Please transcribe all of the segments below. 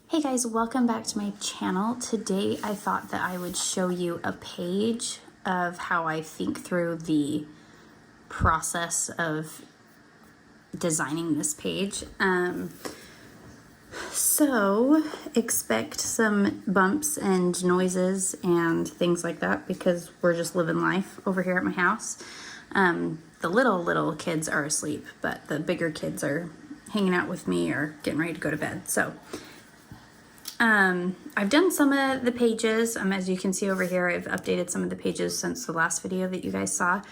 Hey guys, welcome back to my channel. Today I thought that I would show you a page of how I think through the process of designing this page. So expect some bumps and noises and things like that because we're just living life over here at my house. The little kids are asleep, but the bigger kids are hanging out with me or getting ready to go to bed. So I've done some of the pages, as you can see over here. I've updated some of the pages since the last video that you guys saw.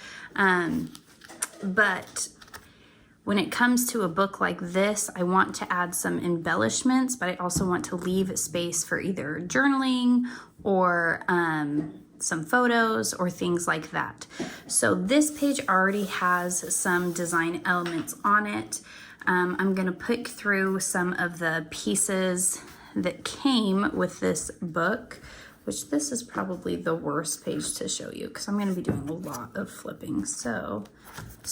But when it comes to a book like this, I want to add some embellishments, but I also want to leave space for either journaling or some photos or things like that. So this page already has some design elements on it. I'm going to pick through some of the pieces that came with this book, which this is probably the worst page to show you because I'm going to be doing a lot of flipping. So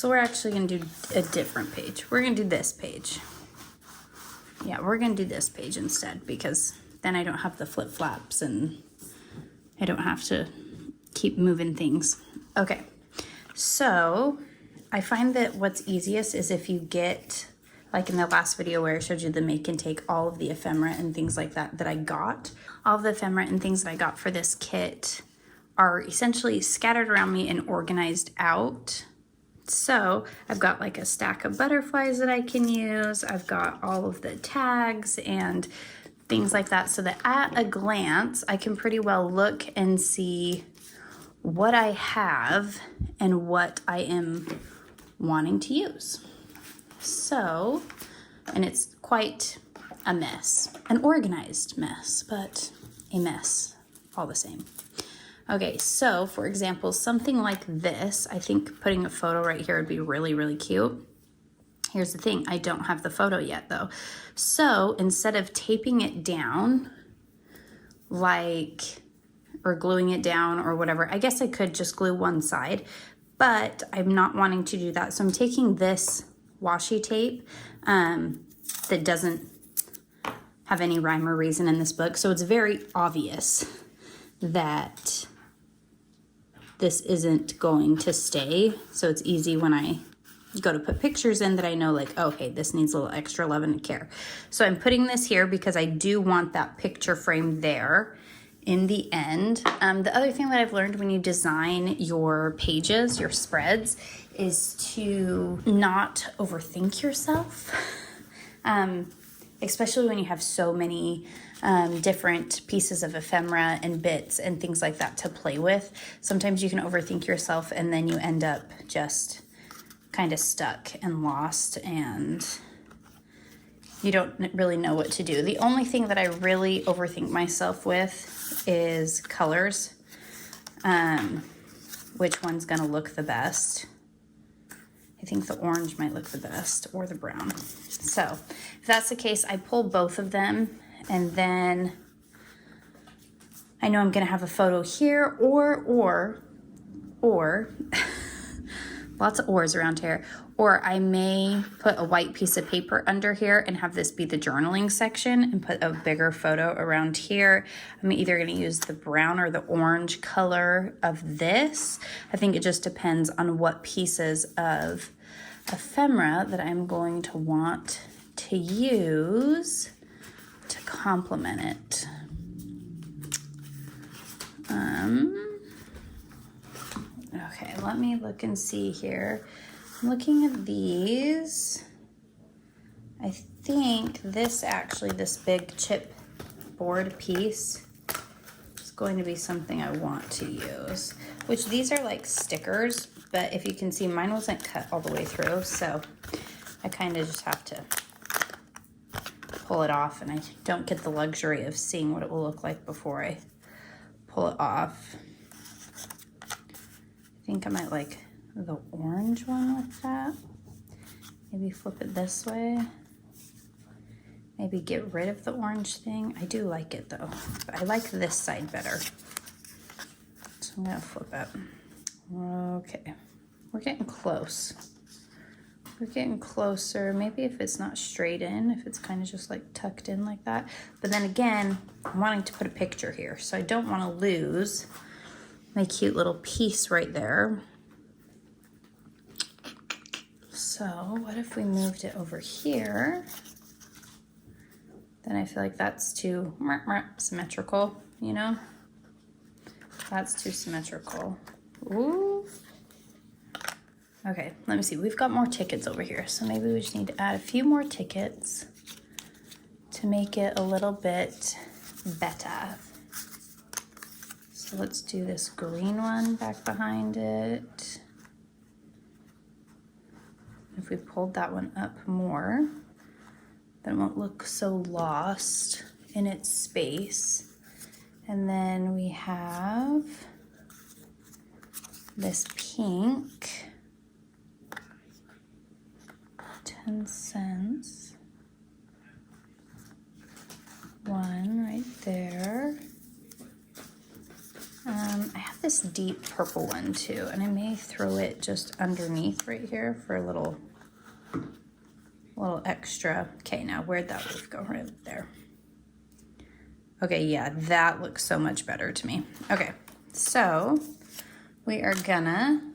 we're actually going to do a different page. We're going to do this page. Yeah, we're going to do this page instead because then I don't have the flip flaps and I don't have to keep moving things. Okay, so I find that what's easiest is if you get, like in the last video where I showed you the make and take, all of the ephemera and things like that I got. All of the ephemera and things that I got for this kit are essentially scattered around me and organized out. So I've got like a stack of butterflies that I can use. I've got all of the tags and things like that so that at a glance, I can pretty well look and see what I have and what I am wanting to use. So, and it's quite a mess, an organized mess, but a mess all the same. Okay, so for example, something like this, I think putting a photo right here would be really, really cute. Here's the thing, I don't have the photo yet though. So instead of taping it down, or gluing it down or whatever, I guess I could just glue one side, but I'm not wanting to do that. So I'm taking this washi tape that doesn't have any rhyme or reason in this book. So it's very obvious that this isn't going to stay. So it's easy when I go to put pictures in that I know like, okay, this needs a little extra love and care. So I'm putting this here because I do want that picture frame there in the end. The other thing that I've learned when you design your pages, your spreads, is to not overthink yourself, especially when you have so many different pieces of ephemera and bits and things like that to play with. Sometimes you can overthink yourself and then you end up just kind of stuck and lost and you don't really know what to do. The only thing that I really overthink myself with is colors. Which one's gonna look the best? I think the orange might look the best, or the brown. So if that's the case, I pull both of them, and then I know I'm gonna have a photo here, or lots of ors around here, or I may put a white piece of paper under here and have this be the journaling section and put a bigger photo around here. I'm either going to use the brown or the orange color of this. I think it just depends on what pieces of ephemera that I'm going to want to use to complement it. Okay, let me look and see here. I'm looking at these. I think this big chipboard piece is going to be something I want to use, which these are like stickers, but if you can see, mine wasn't cut all the way through, so I kind of just have to pull it off, and I don't get the luxury of seeing what it will look like before I pull it off. I think I might like the orange one with that. Maybe flip it this way. Maybe get rid of the orange thing. I do like it though, but I like this side better. So I'm gonna flip it. Okay, we're getting close. We're getting closer. Maybe if it's not straight in, if it's kind of just like tucked in like that. But then again, I'm wanting to put a picture here, so I don't want to lose my cute little piece right there. So what if we moved it over here? Then I feel like that's too symmetrical, you know? That's too symmetrical. Ooh. Okay, let me see. We've got more tickets over here, so maybe we just need to add a few more tickets to make it a little bit better. So let's do this green one back behind it. If we pulled that one up more, then it won't look so lost in its space. And then we have this pink, 10 cents. One right there. I have this deep purple one too, and I may throw it just underneath right here for a little extra. Okay, now where'd that leaf go? Right there. Okay, yeah, that looks so much better to me. Okay, so we are gonna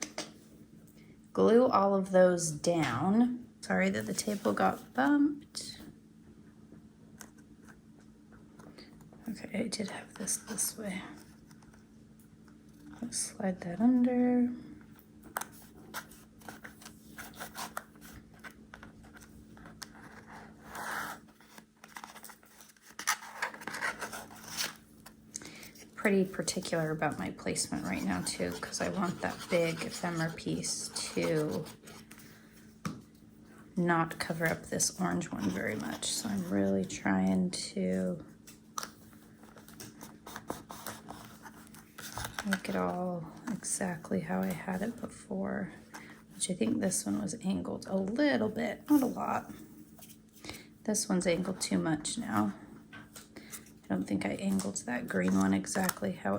glue all of those down. Sorry that the table got bumped. Okay, I did have this way. Let's slide that under. Pretty particular about my placement right now too, because I want that big ephemera piece to not cover up this orange one very much. So I'm really trying to make it all exactly how I had it before, which I think this one was angled a little bit, not a lot. This one's angled too much now. I don't think I angled that green one exactly how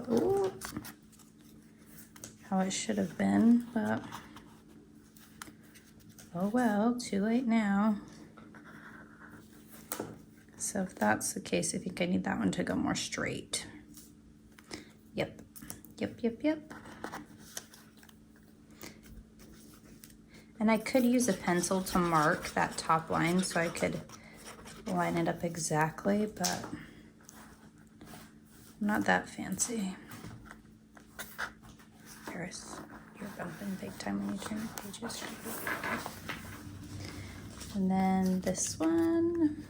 it should have been, but oh well, too late now. So if that's the case, I think I need that one to go more straight. Yep. And I could use a pencil to mark that top line so I could line it up exactly, but I'm not that fancy. Paris, you're bumping big time when you turn the pages. And then this one.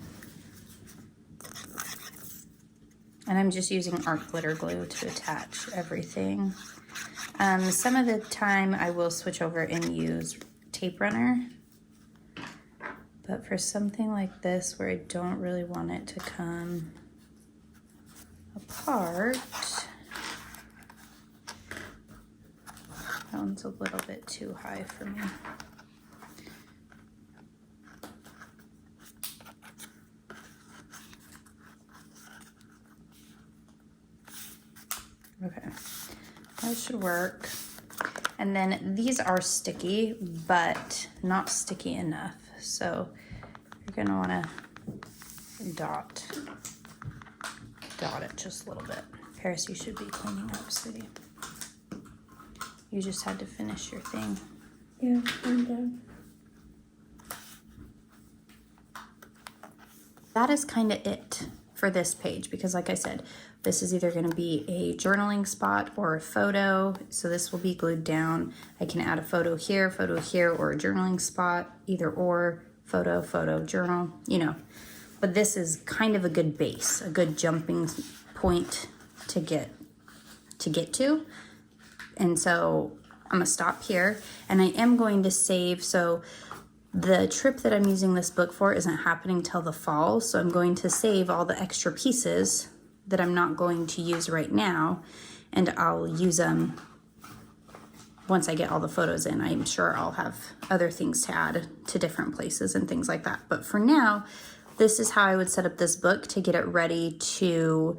And I'm just using art glitter glue to attach everything. Some of the time I will switch over and use tape runner. But for something like this where I don't really want it to come apart, that one's a little bit too high for me. Okay, that should work. And then these are sticky, but not sticky enough. So you're gonna wanna dot it just a little bit. Paris, you should be cleaning up, sweetie. You just had to finish your thing. Yeah, I'm done. That is kind of it for this page, because like I said, this is either going to be a journaling spot or a photo. So this will be glued down. I can add a photo here, or a journaling spot, either or, photo, journal, you know. But this is kind of a good base, a good jumping point to get to. And so I'm gonna stop here, and I am going to save. So the trip that I'm using this book for isn't happening till the fall. So I'm going to save all the extra pieces that I'm not going to use right now, and I'll use them once I get all the photos in. I'm sure I'll have other things to add to different places and things like that. But for now, this is how I would set up this book to get it ready to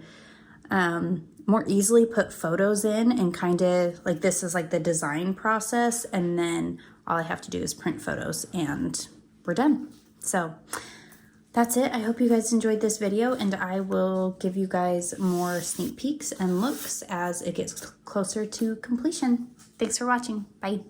more easily put photos in, and kind of like this is like the design process, and then all I have to do is print photos and we're done. So that's it. I hope you guys enjoyed this video, and I will give you guys more sneak peeks and looks as it gets closer to completion. Thanks for watching. Bye.